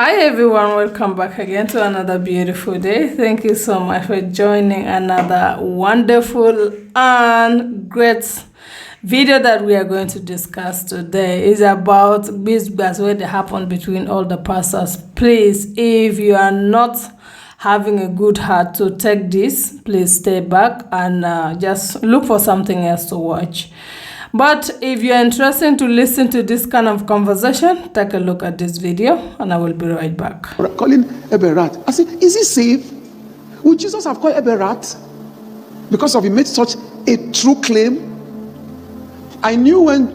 Hi everyone, welcome back again to another beautiful day. Thank you so much for joining another wonderful and great video that we are going to discuss today. Is about business where they happen between all the pastors. Please, if you are not having a good heart to take this, please stay back and just look for something else to watch. But if you're interested to listen to this kind of conversation, take a look at this video and I will be right back. Calling Abel rat. I said, is he safe? Would Jesus have called Abel rat? Because of he made such a true claim. I knew when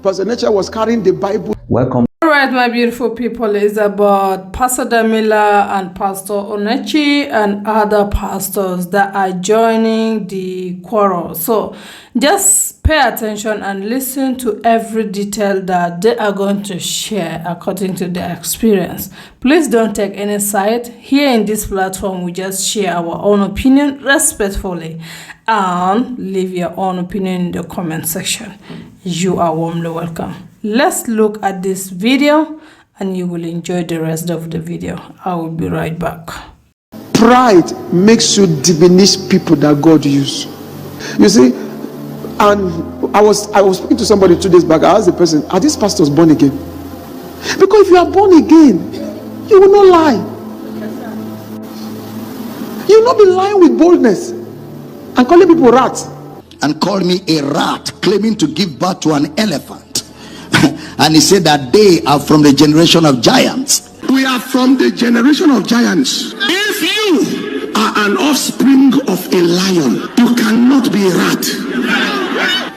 Pastor Eneche was carrying the Bible. Welcome. All right, my beautiful people, it's about Pastor Damina and Pastor Eneche and other pastors that are joining the quarrel. So just pay attention and listen to every detail that they are going to share according to their experience. Please don't take any side. Here in this platform, we just share our own opinion respectfully and leave your own opinion in the comment section. You are warmly welcome. Let's look at this video and you will enjoy the rest of the video. I will be right back. Pride makes you diminish people that God uses. You see, and I was speaking to somebody 2 days back. I asked the person, are these pastors born again? Because if you are born again, you will not lie. You will not be lying with boldness and calling people rats. And called me a rat, claiming to give birth to an elephant. And he said that they are from the generation of giants. We are from the generation of giants. If you are an offspring of a lion, you cannot be a rat.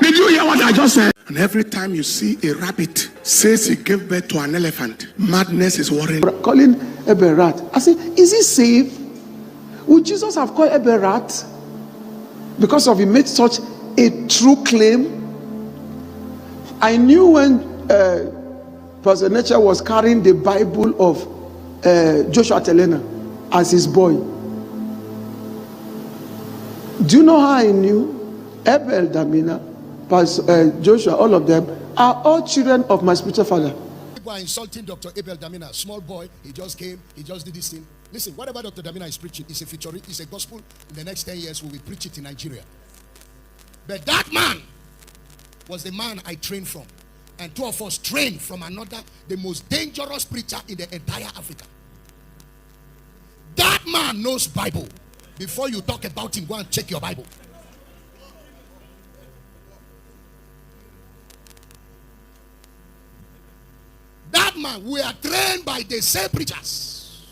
Did you hear what I just said? And every time you see a rabbit says he gave birth to an elephant, madness is worrying. Calling Abel rat. I said, is he safe? Would Jesus have called Abel rat? Because of he made such a true claim. I knew when Pastor Eneche was carrying the Bible of Joshua Telena as his boy. Do you know how I knew? Abel, Damina, Pastor Joshua, all of them are all children of my spiritual father. People are insulting Dr. Abel Damina, small boy. He just came, he just did this thing. Listen, whatever Dr. Damina is preaching is a feature, it's a gospel. In the next 10 years, we will preach it in Nigeria. But that man was the man I trained from. And two of us trained from another, the most dangerous preacher in the entire Africa. That man knows Bible. Before you talk about him, go and check your Bible. That man, we are trained by the same preachers.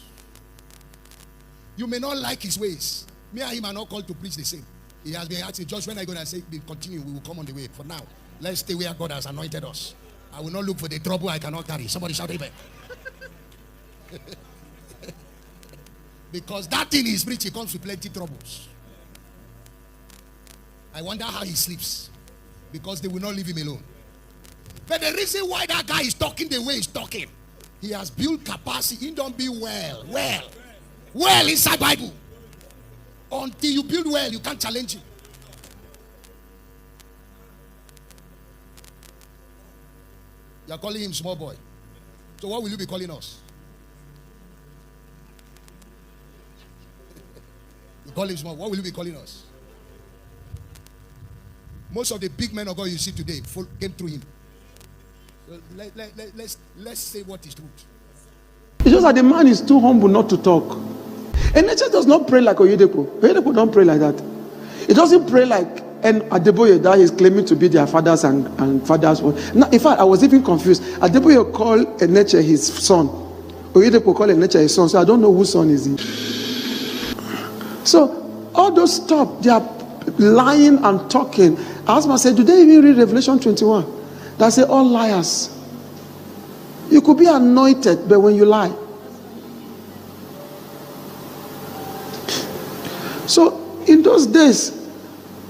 You may not like his ways. Me and him are not called to preach the same. He has been asking, Josh, when are you going to say, continue, we will come on the way. For now, let's stay where God has anointed us. I will not look for the trouble I cannot carry. Somebody shout amen. Because that thing is preaching comes with plenty troubles. I wonder how he sleeps. Because they will not leave him alone. But the reason why that guy is talking the way he's talking, he has built capacity. He don't be well inside Bible. Until you build well, you can't challenge it. You are calling him small boy. So what will you be calling us? You call him small. What will you be calling us? Most of the big men of God you see today came through him. So let's say what is truth. It's just that the man is too humble not to talk. Eneche does not pray like Oyedepo. Oyedepo don't pray like that. It doesn't pray like Adeboye that is claiming to be their fathers and fathers. Now, in fact, I was even confused. Adeboye called Eneche his son. Oyedepo called Eneche his son. So I don't know whose son is he. So all those stuff, they are lying and talking. I asked myself, do they even read Revelation 21? That say all liars. You could be anointed, but when you lie. So in those days,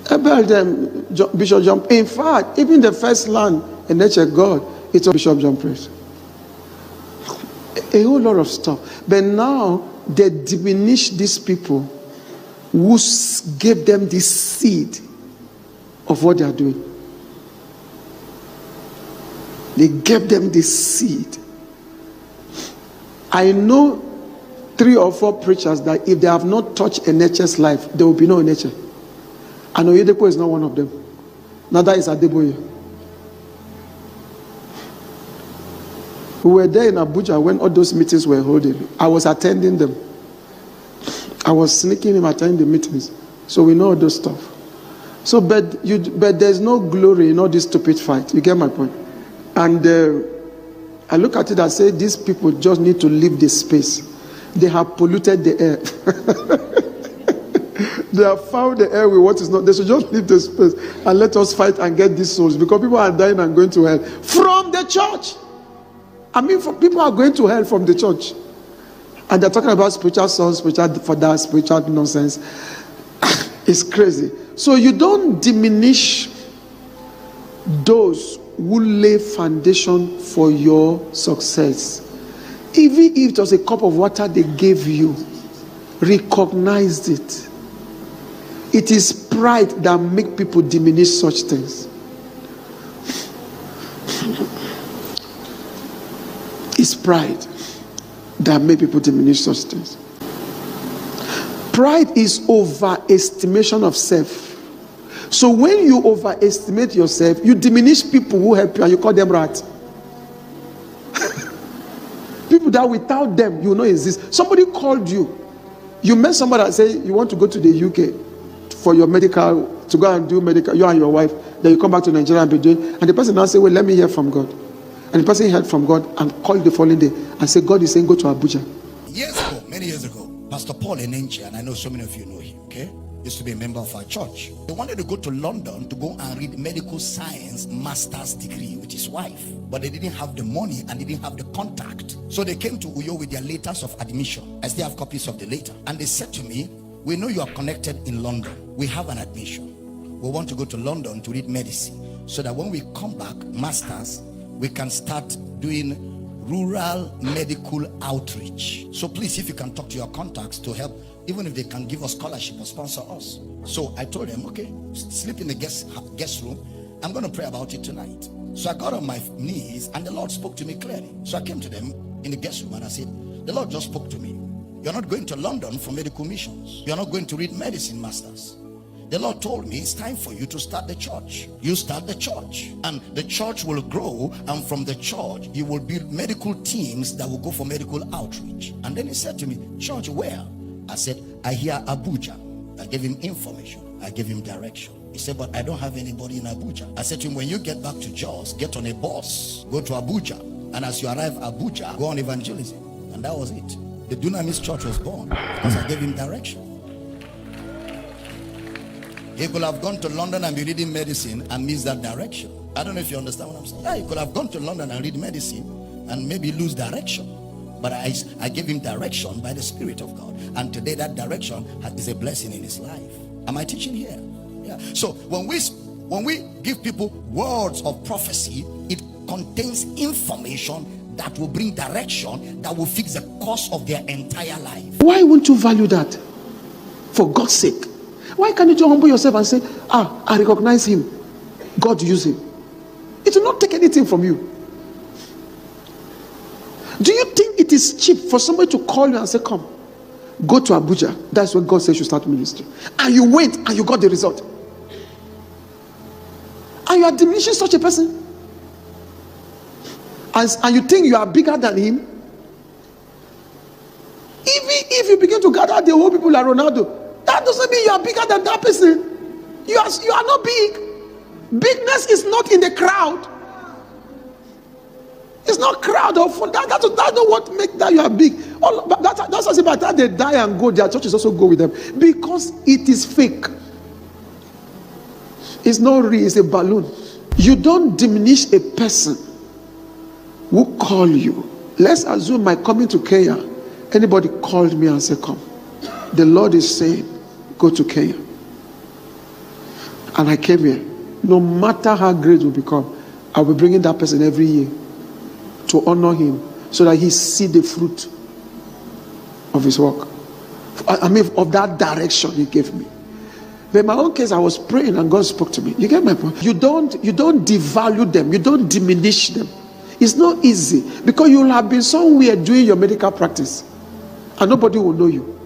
Bishop John, in fact, even the first land in nature God, it's Bishop John Praise. A whole lot of stuff. But now they diminish these people who gave them this seed of what they are doing. They gave them this seed. I know 3 or 4 preachers that if they have not touched eneche's life, there will be no eneche. And Oyedepo is not one of them. Neither is Adeboye. We were there in Abuja when all those meetings were holding. I was attending them. I was sneaking him attending the meetings. So we know all those stuff. So, but there's no glory in all this stupid fight. You get my point? And I look at it and say, these people just need to leave this space. They have polluted the air. They have found the air with what is not. They should just leave the space and let us fight and get these souls, because people are dying and going to hell from the church. I mean, people are going to hell from the church. And they're talking about spiritual sons, spiritual fathers, spiritual nonsense. It's crazy. So you don't diminish those who lay foundation for your success. Even if it was a cup of water they gave you, recognize it. It is pride that make people diminish such things. It's pride that make people diminish such things. Pride is overestimation of self. So when you overestimate yourself, you diminish people who help you and you call them rats. People that without them you will not exist. Somebody called you. You met somebody that say you want to go to the UK for your medical, to go and do medical, you and your wife. Then you come back to Nigeria and be doing. And the person now say, well, let me hear from God. And the person heard from God and called the following day and said, God is saying go to Abuja. Years ago, many years ago, Pastor Paul eneche, and I know so many of you know him, okay? Used to be a member of our church. He wanted to go to London to go and read medical science master's degree with his wife, but they didn't have the money and they didn't have the contact. So they came to Uyo with their letters of admission. I still have copies of the letter. And they said to me, we know you are connected in London. We have an admission. We want to go to London to read medicine so that when we come back, masters, we can start doing rural medical outreach. So please, if you can talk to your contacts to help, even if they can give us scholarship or sponsor us. So I told them, okay, sleep in the guest room. I'm going to pray about it tonight. So I got on my knees and the Lord spoke to me clearly. So I came to them in the guest room and I said, the Lord just spoke to me. You're not going to London for medical missions. You're not going to read medicine masters. The Lord told me it's time for you to start the church. You start the church and the church will grow, and from the church you will build medical teams that will go for medical outreach. And then he said to me, church where? I said, I hear Abuja. I gave him information. I gave him direction. He said, but I don't have anybody in Abuja. I said to him, when you get back to Jos, get on a bus, go to Abuja, and as you arrive Abuja, go on evangelism. And that was it. The Dunamis church was born because I gave him direction. He could have gone to London and be reading medicine and miss that direction. I don't know if you understand what I'm saying. Yeah, he could have gone to London and read medicine and maybe lose direction. But I gave him direction by the Spirit of God. And today that direction is a blessing in his life. Am I teaching here? Yeah. So when we give people words of prophecy, it contains information that will bring direction, that will fix the course of their entire life. Why won't you value that? For God's sake. Why can't you just humble yourself and say, I recognize him. God use him. It will not take anything from you. Do you think it is cheap for somebody to call you and say, come, go to Abuja? That's when God says you start ministry. And you went and you got the result. And you are diminishing such a person. And you think you are bigger than him. Even if you begin to gather the whole people like Ronaldo, that doesn't mean you are bigger than that person. You are not big. Bigness is not in the crowd. It's not crowd of fun. That's not what makes that you are big. That's what by the time they die and go, their churches also go with them. Because it is fake. It's not real, it's a balloon. You don't diminish a person who call you. Let's assume my coming to Kenya, anybody called me and said, come. The Lord is saying, go to Kenya. And I came here. No matter how great we become, I'll be bringing that person every year to honor him so that he see the fruit of his work. I mean, of that direction he gave me. But in my own case, I was praying and God spoke to me. You get my point? You don't devalue them. You don't diminish them. It's not easy because you'll have been somewhere doing your medical practice and nobody will know you.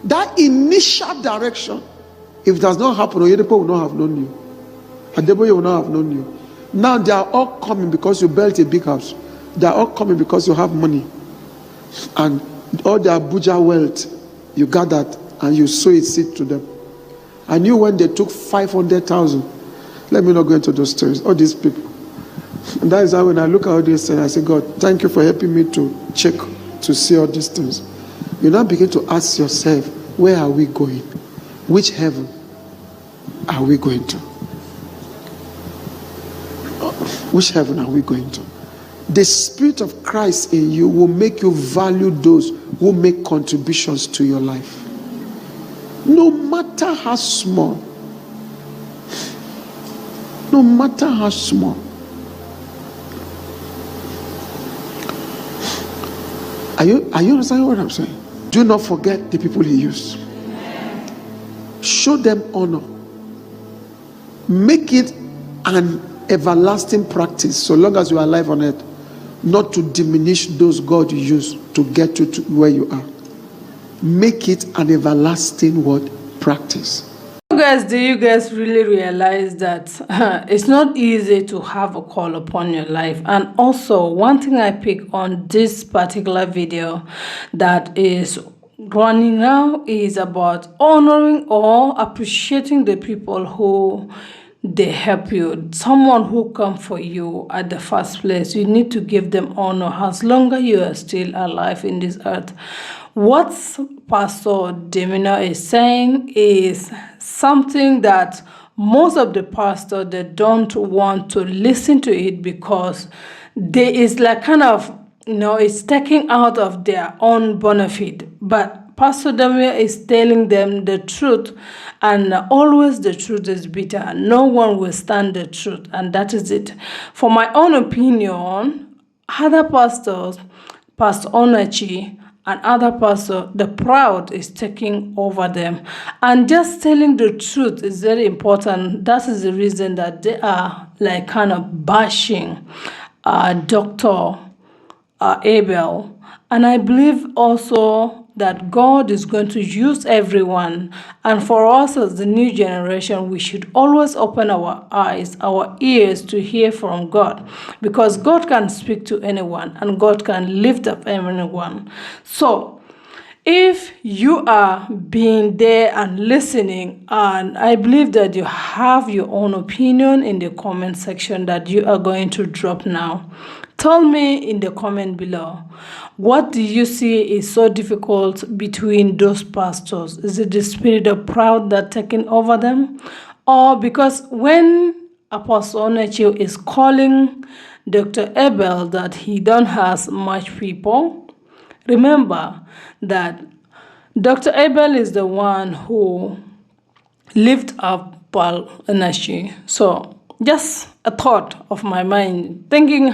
That initial direction, if it does not happen, Oyedepo will not have known you. Adeboye will not have known you. Now they are all coming because you built a big house. They are all coming because you have money. And all the Abuja wealth you gathered and you sow a seed to them. I knew when they took 500,000. Let me not go into those stories. All these people. And that is how when I look at all these things, I say, God, thank you for helping me to check, to see all these things. You now begin to ask yourself, where are we going? Which heaven are we going to? Which heaven are we going to? The Spirit of Christ in you will make you value those who make contributions to your life. No matter how small. No matter how small. Are you understanding what I'm saying? Do not forget the people he used. Show them honor. Make it an everlasting practice so long as you are alive on earth, not to diminish those God used to get you to where you are. Make it an everlasting word practice. Do you guys really realize that it's not easy to have a call upon your life? And also, one thing I pick on this particular video that is running now is about honoring or appreciating the people who they help you. Someone who come for you at the first place, you need to give them honor as long as you are still alive in this earth. What Pastor Damina is saying is something that most of the pastors, they don't want to listen to it because there is like kind of, it's taking out of their own benefit. But Pastor Damina is telling them the truth, and always the truth is bitter. No one will stand the truth, and that is it. For my own opinion, other pastors, Pastor Eneche, and other pastors, the proud is taking over them. And just telling the truth is very important. That is the reason that they are like kind of bashing Dr. Abel. And I believe also that God is going to use everyone. And for us as the new generation, we should always open our eyes, our ears to hear from God. Because God can speak to anyone and God can lift up anyone. So, if you are being there and listening, and I believe that you have your own opinion in the comment section that you are going to drop now. Tell me in the comment below, what do you see is so difficult between those pastors? Is it the spirit of pride that taking over them? Or because when Apostle Eneche is calling Dr. Abel that he don't have much people, remember that Dr. Abel is the one who lifted up Paul Eneche. So just a thought of my mind, thinking,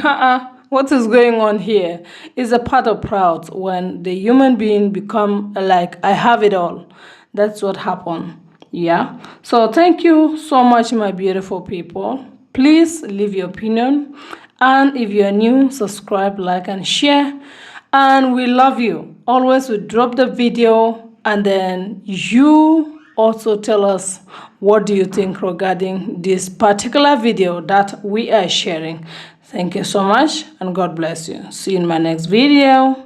what is going on here is a part of pride when the human being become like, I have it all. That's what happened. Yeah. So thank you so much, my beautiful people. Please leave your opinion. And if you're new, subscribe, like, and share. And we love you. Always we drop the video and then you also tell us what do you think regarding this particular video that we are sharing. Thank you so much and God bless you. See you in my next video.